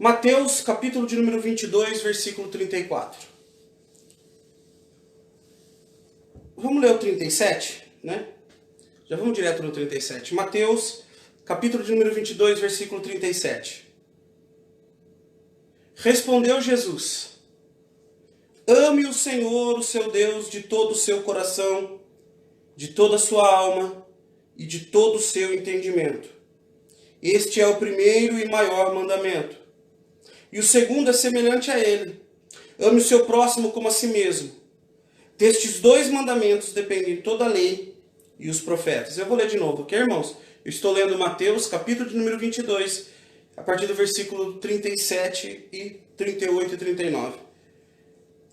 Mateus, capítulo de número 22, versículo 34. Vamos ler o 37, né? Já vamos direto no 37. Mateus, capítulo de número 22, versículo 37. Respondeu Jesus: ame o Senhor, o seu Deus, de todo o seu coração, de toda a sua alma e de todo o seu entendimento. Este é o primeiro e maior mandamento. E o segundo é semelhante a ele: ame o seu próximo como a si mesmo. Destes dois mandamentos dependem toda a lei e os profetas. Eu vou ler de novo, ok, irmãos? Eu estou lendo Mateus, capítulo de número 22, a partir do versículo 37 e 38 e 39.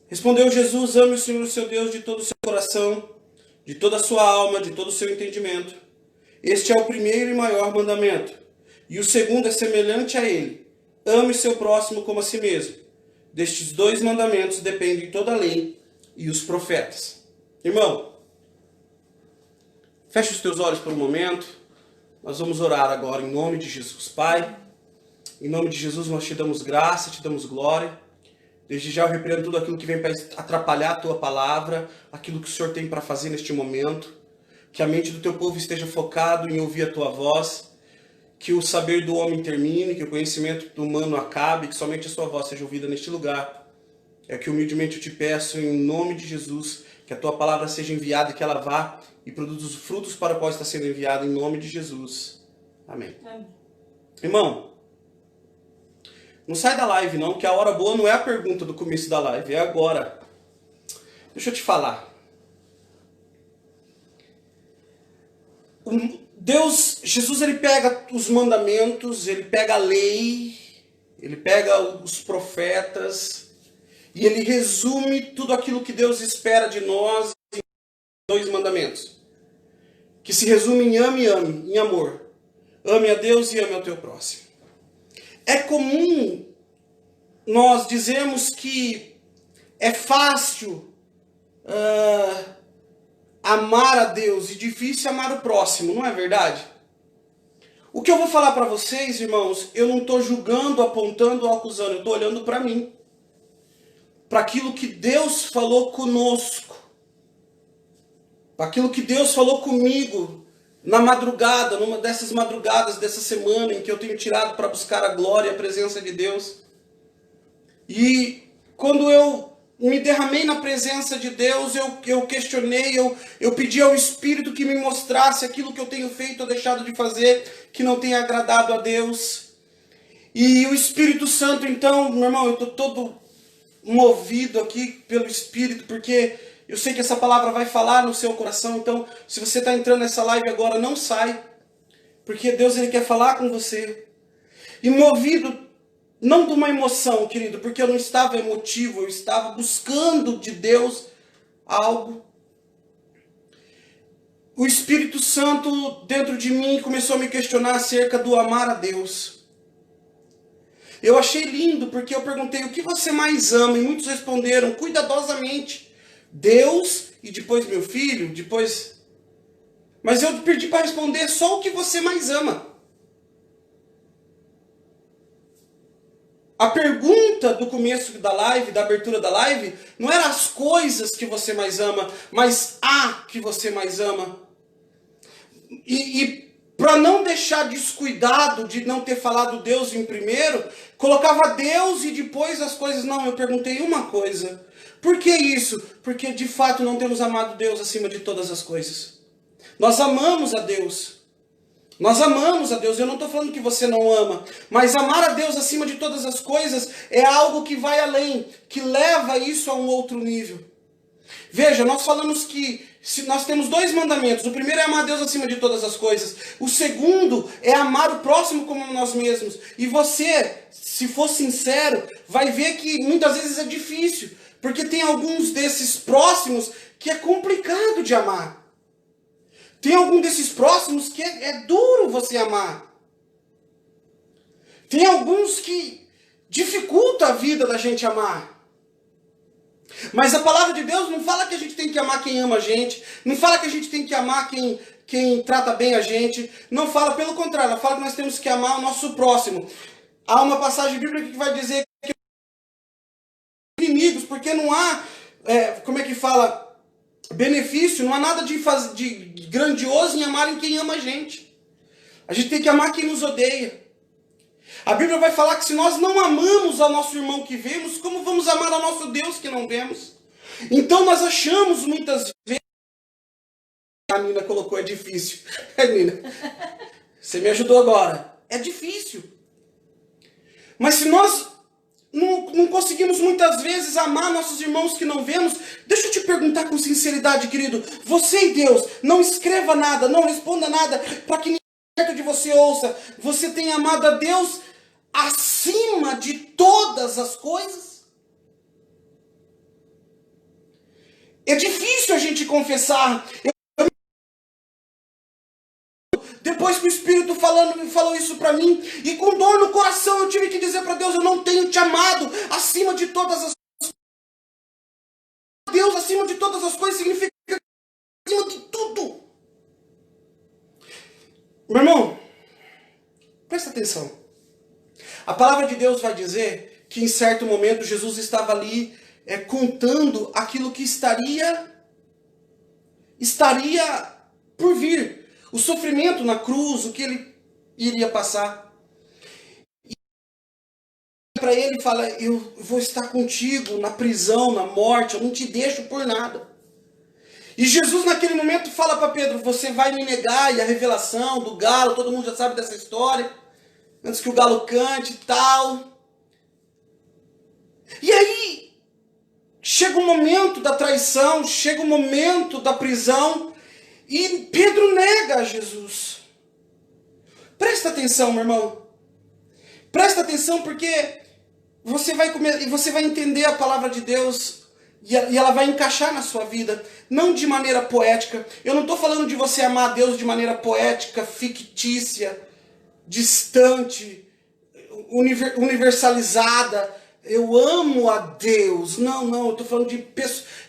Respondeu Jesus: ame o Senhor, seu Deus, de todo o seu coração, de toda a sua alma, de todo o seu entendimento. Este é o primeiro e maior mandamento. E o segundo é semelhante a ele: ame o seu próximo como a si mesmo. Destes dois mandamentos dependem toda a lei e os profetas. Irmão, feche os teus olhos por um momento. Nós vamos orar agora em nome de Jesus. Pai, em nome de Jesus nós te damos graça, te damos glória. Desde já eu repreendo tudo aquilo que vem para atrapalhar a tua palavra, aquilo que o Senhor tem para fazer neste momento. Que a mente do teu povo esteja focado em ouvir a tua voz. Que o saber do homem termine, que o conhecimento do humano acabe, que somente a sua voz seja ouvida neste lugar. É que humildemente eu te peço em nome de Jesus, que a tua palavra seja enviada e que ela vá e produza os frutos para os quais está sendo enviada em nome de Jesus. Amém. Amém. Irmão, não sai da live não, que a hora boa não é a pergunta do começo da live, é agora. Deixa eu te falar. Jesus, ele pega os mandamentos, ele pega a lei, ele pega os profetas e ele resume tudo aquilo que Deus espera de nós em dois mandamentos. Que se resume em ame, em amor. Ame a Deus e ame ao teu próximo. É comum nós dizermos que é fácil amar a Deus e difícil amar o próximo, não é verdade? O que eu vou falar para vocês, irmãos, eu não estou julgando, apontando ou acusando, eu estou olhando para mim. Para aquilo que Deus falou conosco. Para aquilo que Deus falou comigo na madrugada, numa dessas madrugadas dessa semana em que eu tenho tirado para buscar a glória e a presença de Deus. E quando eu me derramei na presença de Deus, eu questionei, eu pedi ao Espírito que me mostrasse aquilo que eu tenho feito ou deixado de fazer, que não tenha agradado a Deus. E o Espírito Santo, então, meu irmão, eu estou todo movido aqui pelo Espírito, porque eu sei que essa palavra vai falar no seu coração. Então, se você está entrando nessa live agora, não sai, porque Deus, ele quer falar com você. E movido não de uma emoção, querido, porque eu não estava emotivo, eu estava buscando de Deus algo. O Espírito Santo dentro de mim começou a me questionar acerca do amar a Deus. Eu achei lindo, porque eu perguntei: o que você mais ama? E muitos responderam cuidadosamente: Deus, e depois meu filho, depois... Mas eu pedi para responder só o que você mais ama. A pergunta do começo da live, da abertura da live, não era as coisas que você mais ama, mas a que você mais ama. E para não deixar descuidado de não ter falado Deus em primeiro, colocava Deus e depois as coisas. Não, eu perguntei uma coisa. Por que isso? Porque de fato não temos amado Deus acima de todas as coisas. Nós amamos a Deus. Nós amamos a Deus. Eu não estou falando que você não ama, mas amar a Deus acima de todas as coisas é algo que vai além, que leva isso a um outro nível. Veja, nós falamos que nós temos dois mandamentos. O primeiro é amar a Deus acima de todas as coisas. O segundo é amar o próximo como nós mesmos. E você, se for sincero, vai ver que muitas vezes é difícil, porque tem alguns desses próximos que é complicado de amar. Tem algum desses próximos que é duro você amar. Tem alguns que dificulta a vida da gente amar. Mas a palavra de Deus não fala que a gente tem que amar quem ama a gente. Não fala que a gente tem que amar quem trata bem a gente. Não fala, pelo contrário, ela fala que nós temos que amar o nosso próximo. Há uma passagem bíblica que vai dizer que inimigos, porque não há, como é que fala, benefício, não há nada de grandioso em amar quem ama a gente. A gente tem que amar quem nos odeia. A Bíblia vai falar que se nós não amamos ao nosso irmão que vemos, como vamos amar ao nosso Deus que não vemos? Então nós achamos muitas vezes... A Nina colocou, é difícil. Nina, você me ajudou agora. É difícil. Mas se nós não conseguimos muitas vezes amar nossos irmãos que não vemos, deixa eu te perguntar com sinceridade, querido. Você e Deus, não escreva nada, não responda nada, para que ninguém perto de você ouça. Você tem amado a Deus acima de todas as coisas? É difícil a gente confessar. Depois que o Espírito falou isso para mim, e com dor no coração eu tive que dizer para Deus, eu não tenho te amado acima de todas as coisas. Deus acima de todas as coisas significa acima de tudo. Meu irmão, presta atenção. A palavra de Deus vai dizer que em certo momento Jesus estava ali contando aquilo que estaria por vir. O sofrimento na cruz, o que ele iria passar. E para ele fala, eu vou estar contigo na prisão, na morte, eu não te deixo por nada. E Jesus naquele momento fala para Pedro, você vai me negar, e a revelação do galo, todo mundo já sabe dessa história, antes que o galo cante e tal. E aí, chega o momento da traição, chega o momento da prisão, e Pedro nega a Jesus. Presta atenção, meu irmão. Presta atenção porque você vai entender a palavra de Deus e ela vai encaixar na sua vida. Não de maneira poética. Eu não estou falando de você amar a Deus de maneira poética, fictícia, distante, universalizada. Eu amo a Deus. Não. Eu estou falando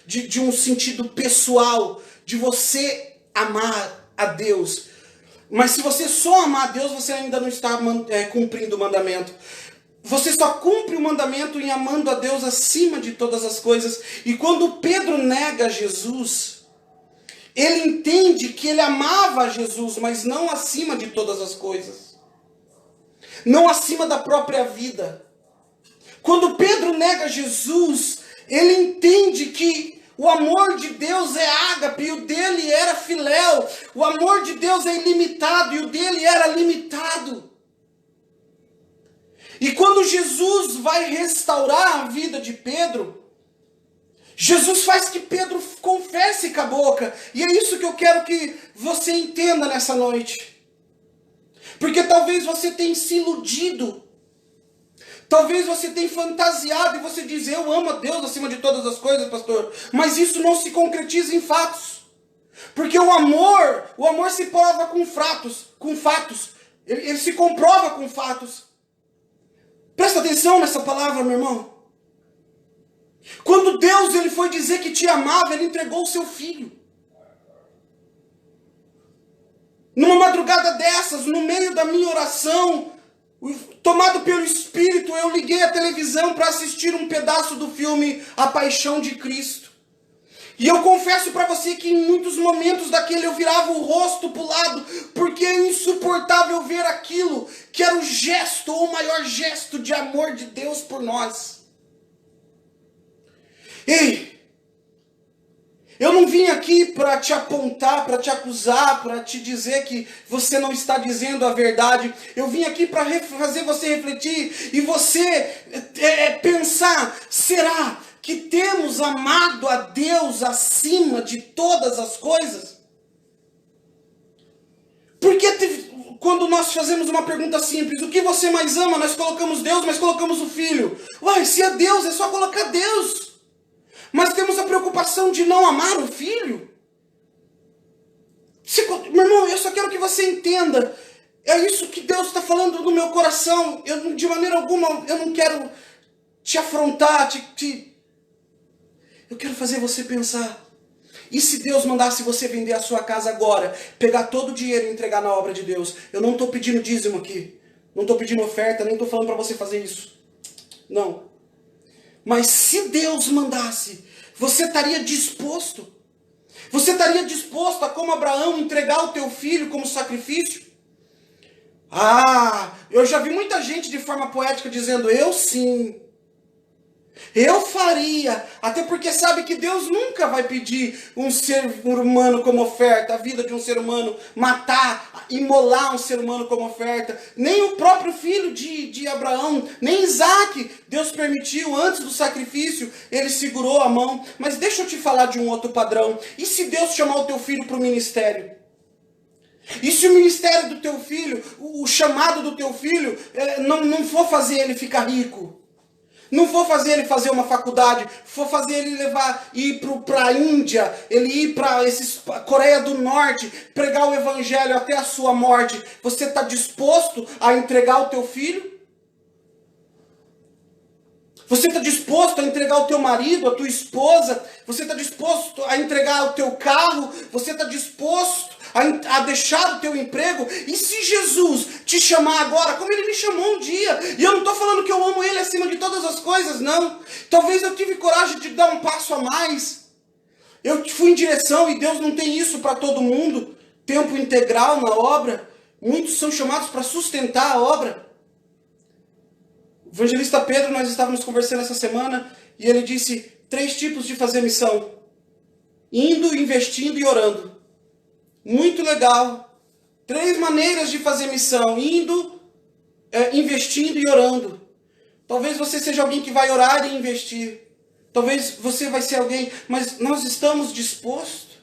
de um sentido pessoal. De você amar a Deus. Mas se você só amar a Deus, você ainda não está cumprindo o mandamento. Você só cumpre o mandamento em amando a Deus acima de todas as coisas. E quando Pedro nega Jesus, ele entende que ele amava a Jesus, mas não acima de todas as coisas. Não acima da própria vida. Quando Pedro nega Jesus, ele entende que o amor de Deus é ágape e o dele era filéu. O amor de Deus é ilimitado e o dele era limitado. E quando Jesus vai restaurar a vida de Pedro, Jesus faz que Pedro confesse com a boca. E é isso que eu quero que você entenda nessa noite. Porque talvez você tenha se iludido. Talvez você tenha fantasiado e você diz, eu amo a Deus acima de todas as coisas, pastor. Mas isso não se concretiza em fatos. Porque o amor se prova com fatos. Ele se comprova com fatos. Presta atenção nessa palavra, meu irmão. Quando Deus ele foi dizer que te amava, ele entregou o seu filho. Numa madrugada dessas, no meio da minha oração, tomado pelo Espírito, eu liguei a televisão para assistir um pedaço do filme A Paixão de Cristo. E eu confesso para você que em muitos momentos daquele eu virava o rosto para o lado, porque é insuportável ver aquilo que era o gesto, ou o maior gesto de amor de Deus por nós. Ei, eu não vim aqui para te apontar, para te acusar, para te dizer que você não está dizendo a verdade. Eu vim aqui para fazer você refletir e você pensar, será que temos amado a Deus acima de todas as coisas? Porque quando nós fazemos uma pergunta simples, o que você mais ama? Nós colocamos Deus, mas colocamos o Filho. Uai, se é Deus, é só colocar Deus. Mas temos a preocupação de não amar o Filho? Meu irmão, eu só quero que você entenda. É isso que Deus está falando no meu coração. Eu, de maneira alguma, eu não quero te afrontar, eu quero fazer você pensar. E se Deus mandasse você vender a sua casa agora, pegar todo o dinheiro e entregar na obra de Deus? Eu não estou pedindo dízimo aqui. Não estou pedindo oferta, nem estou falando para você fazer isso. Não. Mas se Deus mandasse, você estaria disposto? Você estaria disposto a, como Abraão, entregar o teu filho como sacrifício? Ah, eu já vi muita gente de forma poética dizendo, eu sim. Eu faria, até porque sabe que Deus nunca vai pedir um ser humano como oferta, a vida de um ser humano, matar, imolar um ser humano como oferta. Nem o próprio filho de Abraão, nem Isaac, Deus permitiu antes do sacrifício, ele segurou a mão. Mas deixa eu te falar de um outro padrão. E se Deus chamar o teu filho para o ministério? E se o ministério do teu filho, o chamado do teu filho, não for fazer ele ficar rico? Não for fazer ele fazer uma faculdade, for fazer ele ir para a Índia, ele ir para Coreia do Norte, pregar o evangelho até a sua morte. Você está disposto a entregar o teu filho? Você está disposto a entregar o teu marido, a tua esposa? Você está disposto a entregar o teu carro? Você está disposto a deixar o teu emprego? E se Jesus te chamar agora, como ele me chamou um dia, e eu não estou falando que eu amo ele acima de todas as coisas, não. Talvez eu tive coragem de dar um passo a mais. Eu fui em direção, e Deus não tem isso para todo mundo, tempo integral na obra. Muitos são chamados para sustentar a obra. O evangelista Pedro, nós estávamos conversando essa semana, e ele disse 3 tipos de fazer missão. Indo, investindo e orando. Muito legal. 3 maneiras de fazer missão. Indo, investindo e orando. Talvez você seja alguém que vai orar e investir. Talvez você vai ser alguém, mas nós estamos dispostos.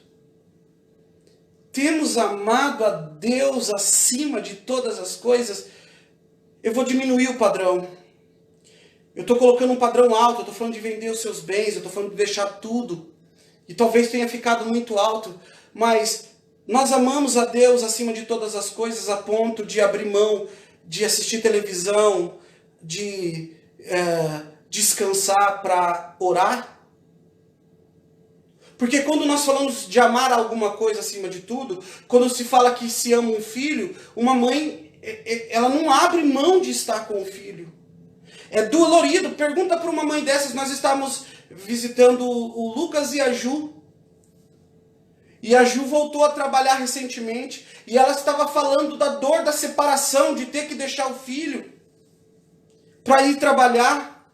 Temos amado a Deus acima de todas as coisas. Eu vou diminuir o padrão. Eu estou colocando um padrão alto, eu estou falando de vender os seus bens, eu estou falando de deixar tudo. E talvez tenha ficado muito alto, mas nós amamos a Deus acima de todas as coisas a ponto de abrir mão, de assistir televisão, de descansar para orar. Porque quando nós falamos de amar alguma coisa acima de tudo, quando se fala que se ama um filho, uma mãe, ela não abre mão de estar com o filho. É dolorido. Pergunta para uma mãe dessas. Nós estávamos visitando o Lucas e a Ju. E a Ju voltou a trabalhar recentemente. E ela estava falando da dor da separação, de ter que deixar o filho para ir trabalhar.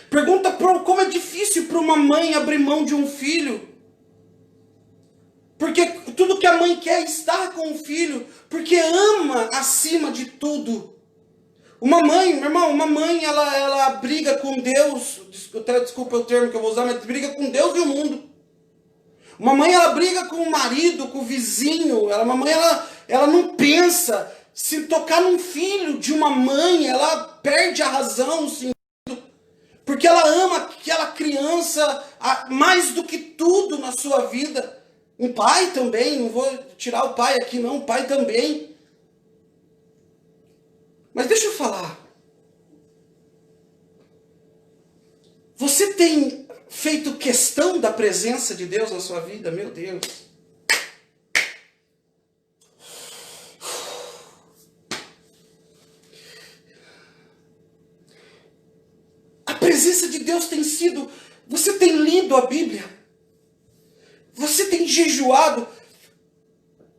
Pergunta como é difícil para uma mãe abrir mão de um filho. Porque tudo que a mãe quer é estar com o filho. Porque ama acima de tudo. Uma mãe, meu irmão, ela briga com Deus, desculpa o termo que eu vou usar, mas briga com Deus e o mundo. Uma mãe, ela briga com o marido, com o vizinho, uma mãe, ela não pensa. Se tocar num filho de uma mãe, ela perde a razão, o sentido, porque ela ama aquela criança mais do que tudo na sua vida. Um pai também, não vou tirar o pai aqui não, o pai também. Mas deixa eu falar. Você tem feito questão da presença de Deus na sua vida? Meu Deus. A presença de Deus tem sido... Você tem lido a Bíblia? Você tem jejuado?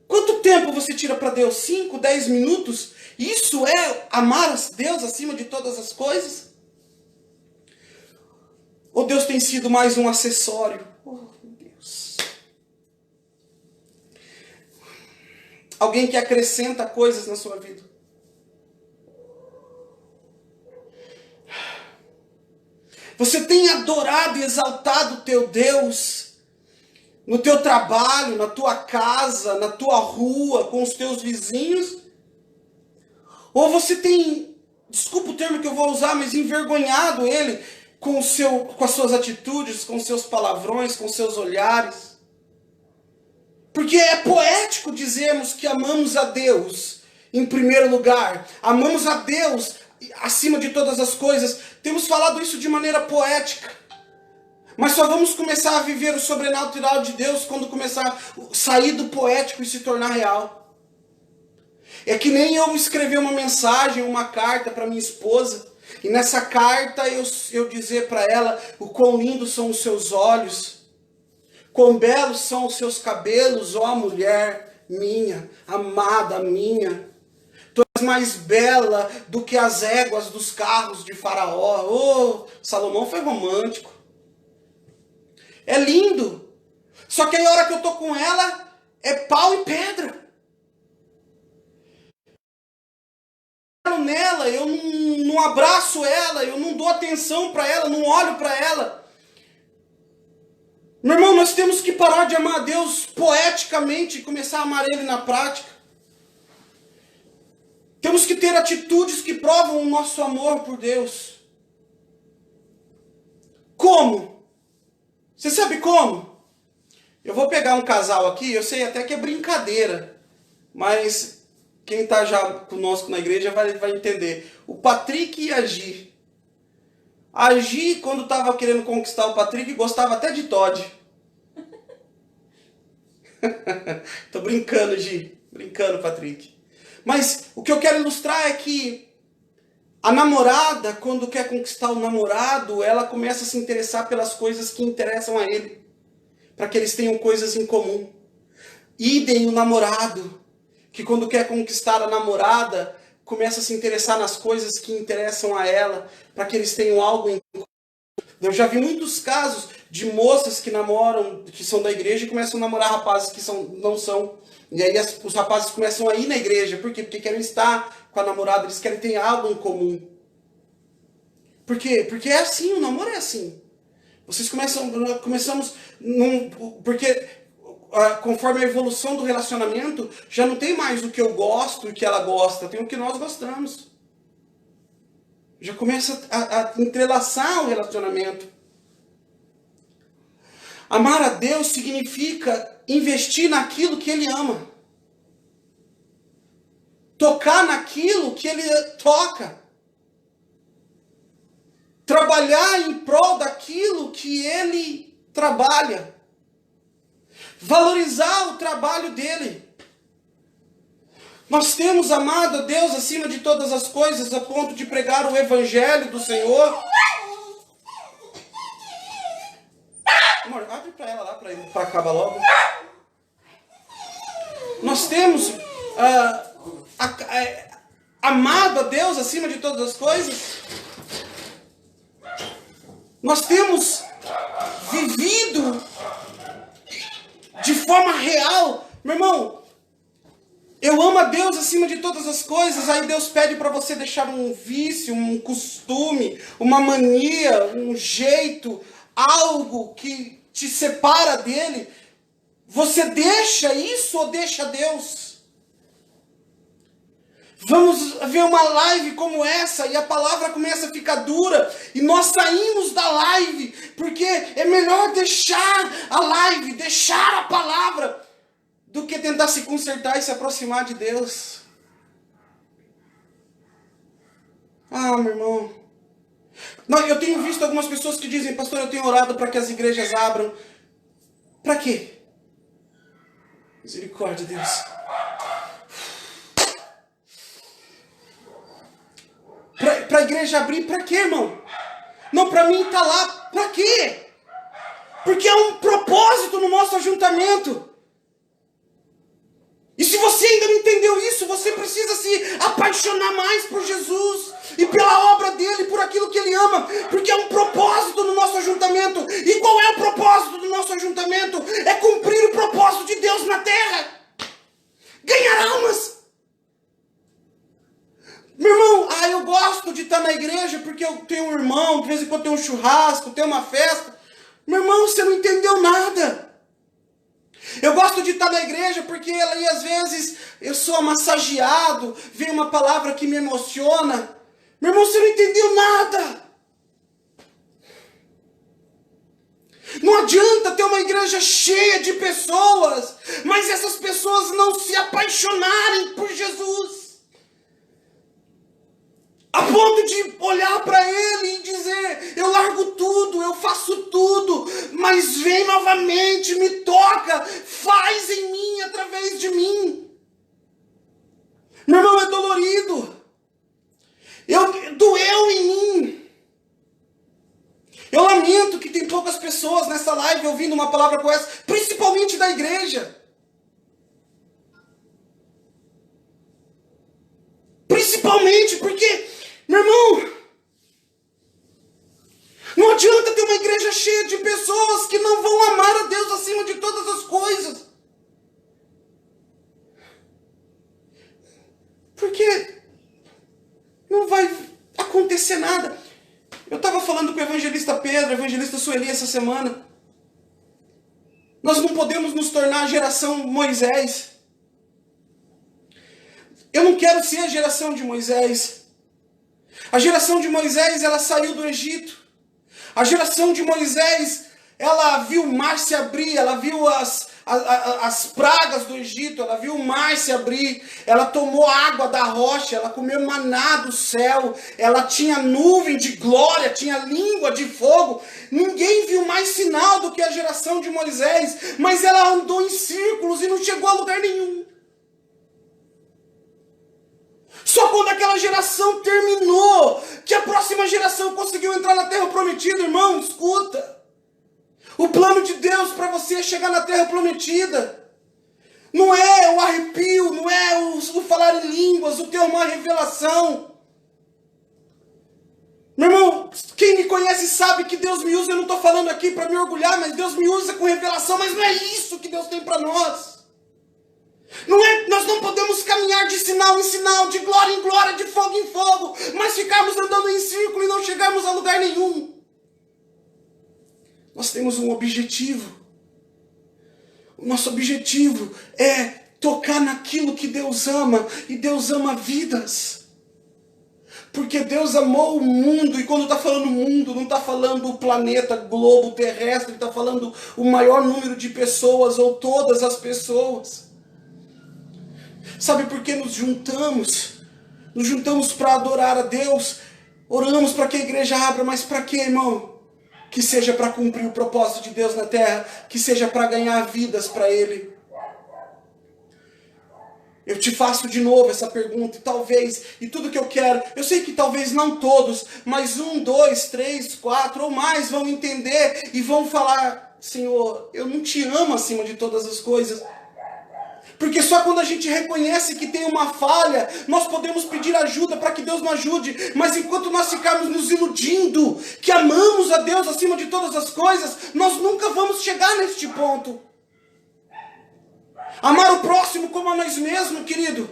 Quanto tempo você tira para Deus? 5, 10 minutos? Isso é amar a Deus acima de todas as coisas? Ou Deus tem sido mais um acessório? Oh, meu Deus. Alguém que acrescenta coisas na sua vida. Você tem adorado e exaltado o teu Deus no teu trabalho, na tua casa, na tua rua, com os teus vizinhos? Ou você tem, desculpa o termo que eu vou usar, mas envergonhado ele com as suas atitudes, com os seus palavrões, com os seus olhares? Porque é poético dizermos que amamos a Deus em primeiro lugar. Amamos a Deus acima de todas as coisas. Temos falado isso de maneira poética. Mas só vamos começar a viver o sobrenatural de Deus quando começar a sair do poético e se tornar real. É que nem eu escrever uma mensagem, uma carta para minha esposa, e nessa carta eu dizer para ela o quão lindos são os seus olhos, quão belos são os seus cabelos, ó mulher minha, amada minha. Tu és mais bela do que as éguas dos carros de Faraó. Oh, Salomão foi romântico. É lindo. Só que aí a hora que eu tô com ela, é pau e pedra. Nela, eu não abraço ela, eu não dou atenção para ela, não olho para ela. Meu irmão, nós temos que parar de amar a Deus poeticamente e começar a amar Ele na prática. Temos que ter atitudes que provam o nosso amor por Deus. Como? Você sabe como? Eu vou pegar um casal aqui, eu sei até que é brincadeira, mas quem está já conosco na igreja vai entender. O Patrick e a Gi. A Gi, quando estava querendo conquistar o Patrick, gostava até de Todd. Tô brincando, Gi. Brincando, Patrick. Mas o que eu quero ilustrar é que a namorada, quando quer conquistar o namorado, ela começa a se interessar pelas coisas que interessam a ele, para que eles tenham coisas em comum. Idem o namorado, que quando quer conquistar a namorada, começa a se interessar nas coisas que interessam a ela, para que eles tenham algo em comum. Eu já vi muitos casos de moças que namoram, que são da igreja, e começam a namorar rapazes que não são. E aí os rapazes começam a ir na igreja. Por quê? Porque querem estar com a namorada, eles querem ter algo em comum. Por quê? Porque é assim, o namoro é assim. Começamos, porque conforme a evolução do relacionamento, já não tem mais o que eu gosto e o que ela gosta, tem o que nós gostamos. Já começa a entrelaçar o relacionamento. Amar a Deus significa investir naquilo que Ele ama. Tocar naquilo que Ele toca. Trabalhar em prol daquilo que Ele trabalha. Valorizar o trabalho dEle. Nós temos amado a Deus acima de todas as coisas, a ponto de pregar o Evangelho do Senhor. Amor, abre para ela lá, para acabar logo. Nós temos amado a Deus acima de todas as coisas. Nós temos vivido de forma real. Meu irmão, eu amo a Deus acima de todas as coisas. Aí Deus pede para você deixar um vício, um costume, uma mania, um jeito, algo que te separa dele. Você deixa isso ou deixa Deus? Vamos ver uma live como essa e a palavra começa a ficar dura e nós saímos da live porque é melhor deixar a live, deixar a palavra, do que tentar se consertar e se aproximar de Deus. Ah, meu irmão. Não, eu tenho visto algumas pessoas que dizem: pastor, eu tenho orado para que as igrejas abram. Para quê? Misericórdia, Deus. Para a igreja abrir, para quê, irmão? Não, para mim tá lá, para quê? Porque há um propósito no nosso ajuntamento. E se você ainda não entendeu isso, você precisa se apaixonar mais por Jesus e pela obra dele, por aquilo que ele ama, porque há um propósito no nosso ajuntamento. E qual é o propósito do nosso ajuntamento? É cumprir o propósito de Deus na terra. Ganhar almas. Meu irmão, eu gosto de estar na igreja porque eu tenho um irmão, de vez em quando tem um churrasco, tem uma festa. Meu irmão, você não entendeu nada. Eu gosto de estar na igreja porque aí às vezes eu sou massageado, vem uma palavra que me emociona. Meu irmão, você não entendeu nada. Não adianta ter uma igreja cheia de pessoas, mas essas pessoas não se apaixonarem por Jesus. A ponto de olhar para ele e dizer: eu largo tudo, eu faço tudo, mas vem novamente, me toca, faz em mim, através de mim. Meu nessa live ouvindo uma palavra como essa, principalmente da igreja. Principalmente porque, meu irmão, não adianta ter uma igreja cheia de pessoas que não vão amar a Deus acima de todas as coisas. Porque não vai acontecer nada. Eu estava falando com o evangelista Pedro, o evangelista Sueli essa semana. Nós não podemos nos tornar a geração Moisés. Eu não quero ser a geração de Moisés. A geração de Moisés, ela saiu do Egito. A geração de Moisés, ela viu o mar se abrir, ela viu as pragas do Egito, ela viu o mar se abrir, ela tomou água da rocha, ela comeu maná do céu, ela tinha nuvem de glória, tinha língua de fogo. Ninguém viu mais sinal do que a geração de Moisés, mas ela andou em círculos e não chegou a lugar nenhum. Só quando aquela geração terminou, que a próxima geração conseguiu entrar na terra prometida. Irmão, escuta. O plano de Deus para você é chegar na terra prometida. Não é o arrepio, não é o falar em línguas, o ter uma revelação. Meu irmão, quem me conhece sabe que Deus me usa, eu não estou falando aqui para me orgulhar, mas Deus me usa com revelação, mas não é isso que Deus tem para nós. Nós não podemos caminhar de sinal em sinal, de glória em glória, de fogo em fogo, mas ficarmos andando em círculo e não chegarmos a lugar nenhum. Nós temos um objetivo. O nosso objetivo é tocar naquilo que Deus ama, e Deus ama vidas. Porque Deus amou o mundo, e quando está falando mundo, não está falando o planeta, globo terrestre, está falando o maior número de pessoas, ou todas as pessoas. Sabe por que nos juntamos? Nos juntamos para adorar a Deus. Oramos para que a igreja abra, mas para quê, irmão? Que seja para cumprir o propósito de Deus na terra, que seja para ganhar vidas para Ele. Eu te faço de novo essa pergunta, e talvez, e tudo que eu quero, eu sei que talvez não todos, mas 1, 2, 3, 4 ou mais vão entender e vão falar: Senhor, eu não te amo acima de todas as coisas. Porque só quando a gente reconhece que tem uma falha, nós podemos pedir ajuda para que Deus nos ajude. Mas enquanto nós ficarmos nos iludindo que amamos a Deus acima de todas as coisas, nós nunca vamos chegar neste ponto. Amar o próximo como a nós mesmos, querido.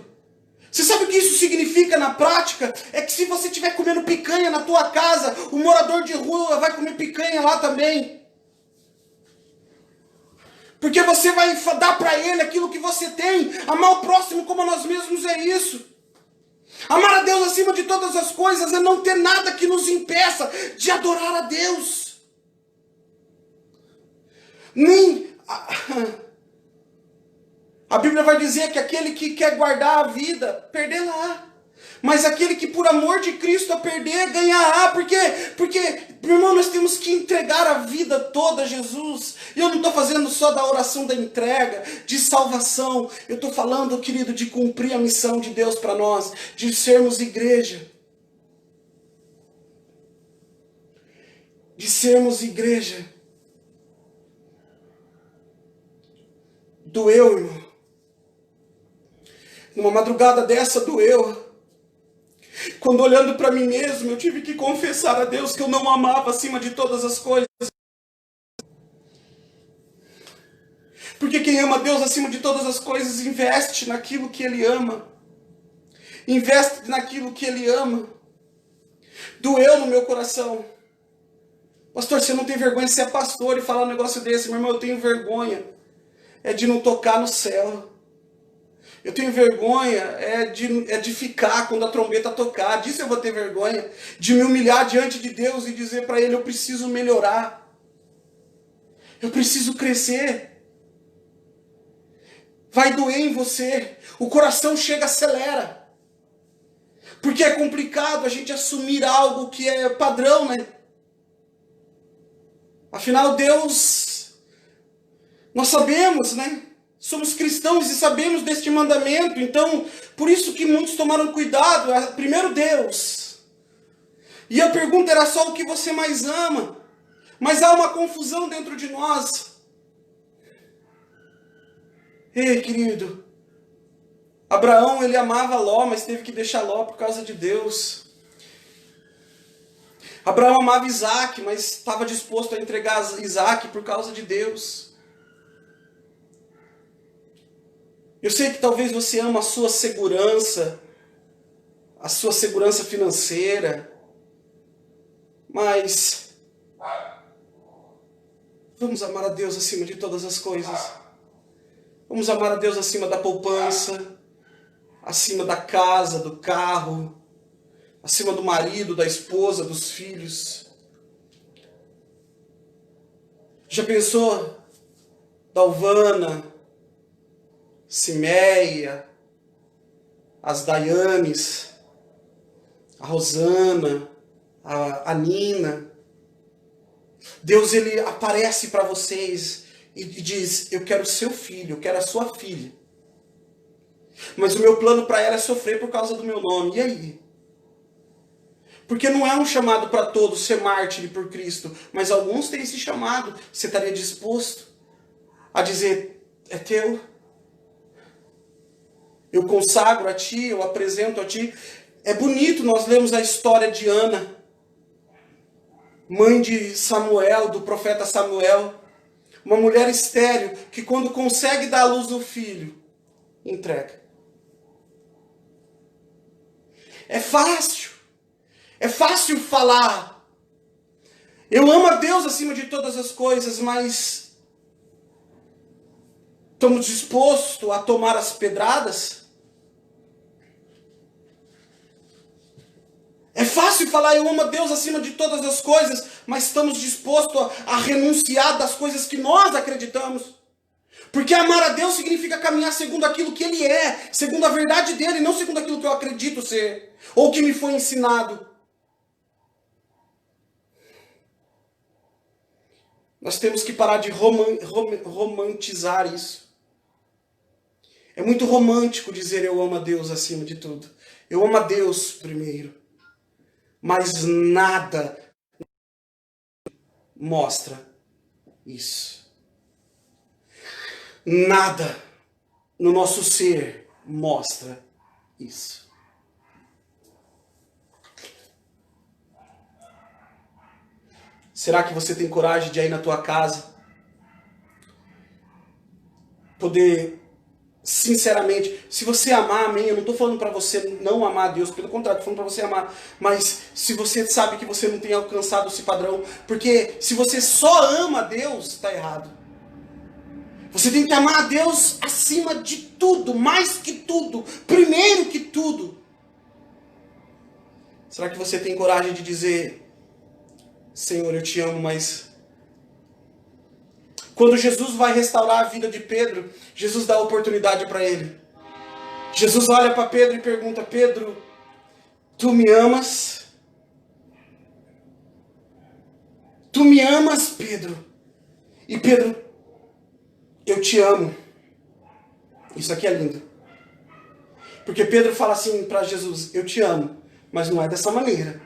Você sabe o que isso significa na prática? É que se você estiver comendo picanha na tua casa, o morador de rua vai comer picanha lá também. Porque você vai dar para ele aquilo que você tem. Amar o próximo como a nós mesmos é isso. Amar a Deus acima de todas as coisas é não ter nada que nos impeça de adorar a Deus. A Bíblia vai dizer que aquele que quer guardar a vida, perderá. Mas aquele que por amor de Cristo a perder, ganhará. Por quê? Porque, meu irmão, nós temos que entregar a vida toda a Jesus. E eu não estou fazendo só da oração da entrega, de salvação. Eu estou falando, querido, de cumprir a missão de Deus para nós, de sermos igreja. De sermos igreja. Doeu, irmão. Numa madrugada dessa, doeu. Quando olhando para mim mesmo, eu tive que confessar a Deus que eu não amava acima de todas as coisas. Porque quem ama Deus acima de todas as coisas investe naquilo que Ele ama. Investe naquilo que Ele ama. Doeu no meu coração. Pastor, você não tem vergonha de ser pastor e falar um negócio desse? Meu irmão, eu tenho vergonha. É de não tocar no céu. Eu tenho vergonha de ficar quando a trombeta tocar. Disso eu vou ter vergonha. De me humilhar diante de Deus e dizer para Ele: eu preciso melhorar. Eu preciso crescer. Vai doer em você. O coração chega, acelera. Porque é complicado a gente assumir algo que é padrão, né? Afinal, Deus, nós sabemos, né? Somos cristãos e sabemos deste mandamento. Então, por isso que muitos tomaram cuidado. Primeiro Deus. E a pergunta era só: o que você mais ama? Mas há uma confusão dentro de nós. Ei, querido, Abraão, ele amava Ló, mas teve que deixar Ló por causa de Deus. Abraão amava Isaac, mas estava disposto a entregar Isaac por causa de Deus. Eu sei que talvez você ama a sua segurança financeira, mas vamos amar a Deus acima de todas as coisas. Vamos amar a Deus acima da poupança, acima da casa, do carro, acima do marido, da esposa, dos filhos. Já pensou? Dalvana, Simeia, as Dayanes, a Rosana, a Nina. Deus, ele aparece para vocês e diz: eu quero seu filho, eu quero a sua filha. Mas o meu plano para ela é sofrer por causa do meu nome. E aí? Porque não é um chamado para todos ser mártir por Cristo, mas alguns têm esse chamado. Você estaria disposto a dizer: é teu? Eu consagro a ti, eu apresento a ti. É bonito nós lemos a história de Ana, mãe de Samuel, do profeta Samuel. Uma mulher estéril que quando consegue dar à luz o filho, entrega. É fácil. É fácil falar. Eu amo a Deus acima de todas as coisas, mas estamos dispostos a tomar as pedradas? É fácil falar eu amo a Deus acima de todas as coisas, mas estamos dispostos a renunciar das coisas que nós acreditamos. Porque amar a Deus significa caminhar segundo aquilo que Ele é, segundo a verdade dEle, não segundo aquilo que eu acredito ser, ou que me foi ensinado. Nós temos que parar de romantizar isso. É muito romântico dizer eu amo a Deus acima de tudo. Eu amo a Deus primeiro. Mas nada mostra isso. Nada no nosso ser mostra isso. Será que você tem coragem de ir na tua casa? Poder, sinceramente, se você amar, amém, eu não estou falando para você não amar a Deus, pelo contrário, estou falando para você amar, mas se você sabe que você não tem alcançado esse padrão, porque se você só ama a Deus, está errado. Você tem que amar a Deus acima de tudo, mais que tudo, primeiro que tudo. Será que você tem coragem de dizer: Senhor, eu te amo, mas... Quando Jesus vai restaurar a vida de Pedro, Jesus dá a oportunidade para ele. Jesus olha para Pedro e pergunta: Pedro, tu me amas? Tu me amas, Pedro? E Pedro: eu te amo. Isso aqui é lindo. Porque Pedro fala assim para Jesus: eu te amo, mas não é dessa maneira.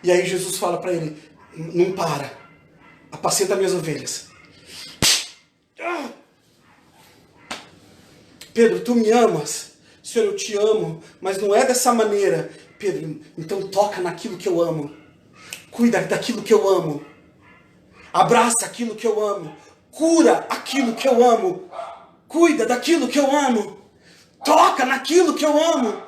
E aí Jesus fala para ele: não para, apacenta minhas ovelhas. Pedro, tu me amas? Senhor, eu te amo, mas não é dessa maneira. Pedro, então toca naquilo que eu amo. Cuida daquilo que eu amo. Abraça aquilo que eu amo. Cura aquilo que eu amo. Cuida daquilo que eu amo. Toca naquilo que eu amo.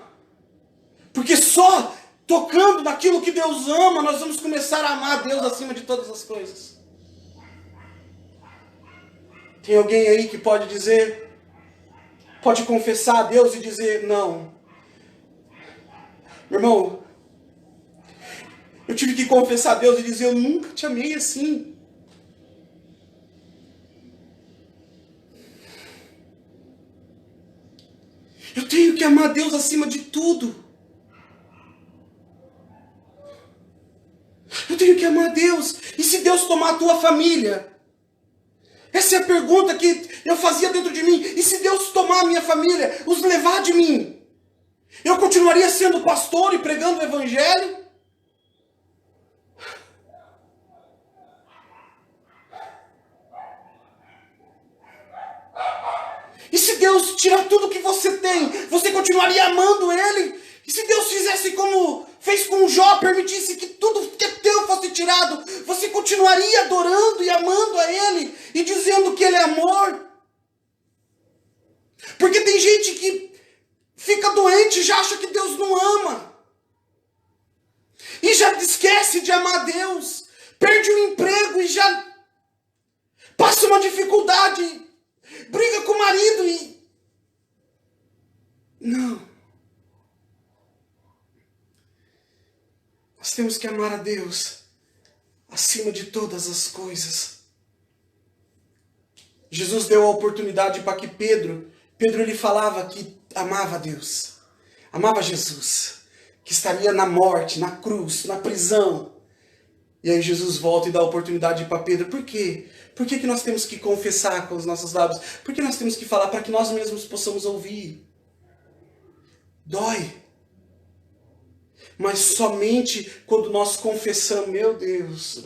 Porque só tocando naquilo que Deus ama, nós vamos começar a amar a Deus acima de todas as coisas. Tem alguém aí que pode dizer, pode confessar a Deus e dizer: não. Meu irmão, eu tive que confessar a Deus e dizer: eu nunca te amei assim. Eu tenho que amar a Deus acima de tudo. Eu tenho que amar a Deus. E se Deus tomar a tua família? Essa é a pergunta que eu fazia dentro de mim. E se Deus tomar a minha família, os levar de mim? Eu continuaria sendo pastor e pregando o evangelho? E se Deus tirar tudo que você tem, você continuaria amando Ele? E se Deus fizesse como fez com Jó, permitisse que tudo que é teu fosse tirado, você continuaria adorando e amando a Ele e dizendo que Ele é amor? Porque tem gente que fica doente e já acha que Deus não ama. E já esquece de amar Deus. Perde o emprego e já passa uma dificuldade. Briga com o marido e... Não. Nós temos que amar a Deus acima de todas as coisas. Jesus deu a oportunidade para que Pedro ele falava que amava a Deus, amava Jesus, que estaria na morte, na cruz, na prisão. E aí Jesus volta e dá a oportunidade para Pedro. Por quê? Por que nós temos que confessar com os nossos lábios? Por que nós temos que falar para que nós mesmos possamos ouvir? Dói. Mas somente quando nós confessamos, meu Deus,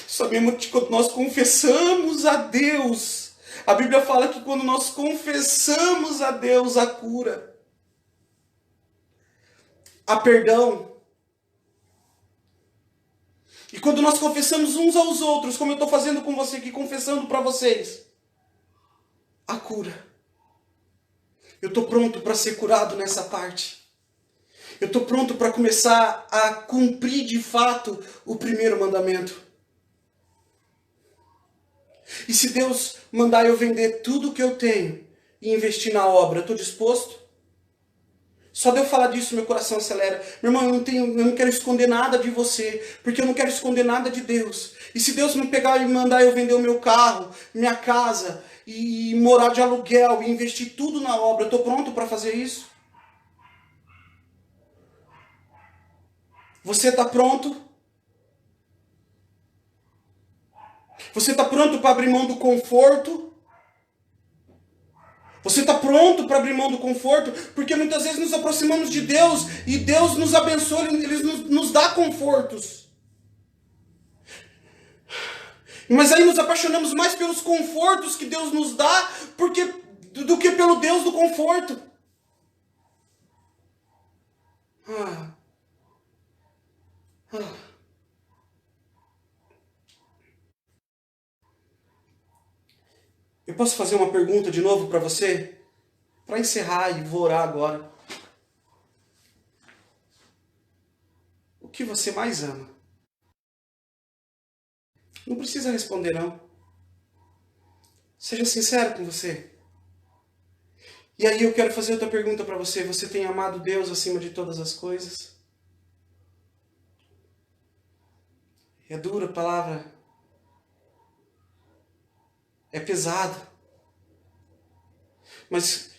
somente quando nós confessamos a Deus. A Bíblia fala que quando nós confessamos a Deus, a cura, há perdão. E quando nós confessamos uns aos outros, como eu estou fazendo com você aqui, confessando para vocês, a cura. Eu estou pronto para ser curado nessa parte. Eu estou pronto para começar a cumprir de fato o primeiro mandamento. E se Deus mandar eu vender tudo que eu tenho e investir na obra, eu estou disposto? Só de eu falar disso, meu coração acelera. Meu irmão, eu não quero esconder nada de você, porque eu não quero esconder nada de Deus. E se Deus me pegar e mandar eu vender o meu carro, minha casa, e morar de aluguel, e investir tudo na obra, eu estou pronto para fazer isso? Você está pronto? Você está pronto para abrir mão do conforto? Você está pronto para abrir mão do conforto? Porque muitas vezes nos aproximamos de Deus e Deus nos abençoa, Ele nos dá confortos. Mas aí nos apaixonamos mais pelos confortos que Deus nos dá do que pelo Deus do conforto. Eu posso fazer uma pergunta de novo para você? Para encerrar e vou orar agora. O que você mais ama? Não precisa responder, não. Seja sincero com você. E aí eu quero fazer outra pergunta para você. Você tem amado Deus acima de todas as coisas? É dura a palavra. É pesado. Mas,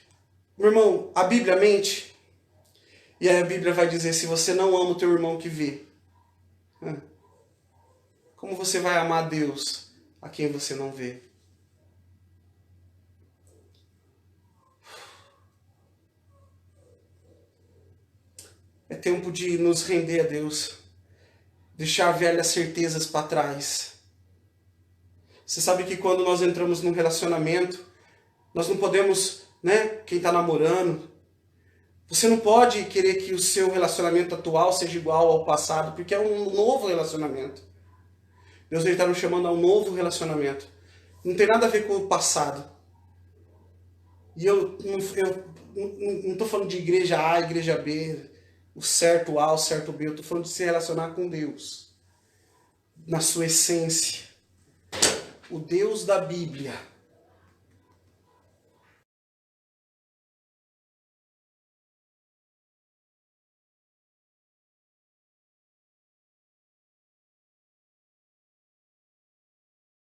meu irmão, a Bíblia mente. E aí a Bíblia vai dizer, se você não ama o teu irmão que vê, como você vai amar Deus a quem você não vê? É tempo de nos render a Deus. Deixar velhas certezas para trás. Você sabe que quando nós entramos num relacionamento, nós não podemos, quem está namorando, você não pode querer que o seu relacionamento atual seja igual ao passado, porque é um novo relacionamento. Deus está nos chamando a um novo relacionamento. Não tem nada a ver com o passado. E eu não estou falando de igreja A, igreja B, o certo A, o certo B. Eu estou falando de se relacionar com Deus. Na sua essência. O Deus da Bíblia.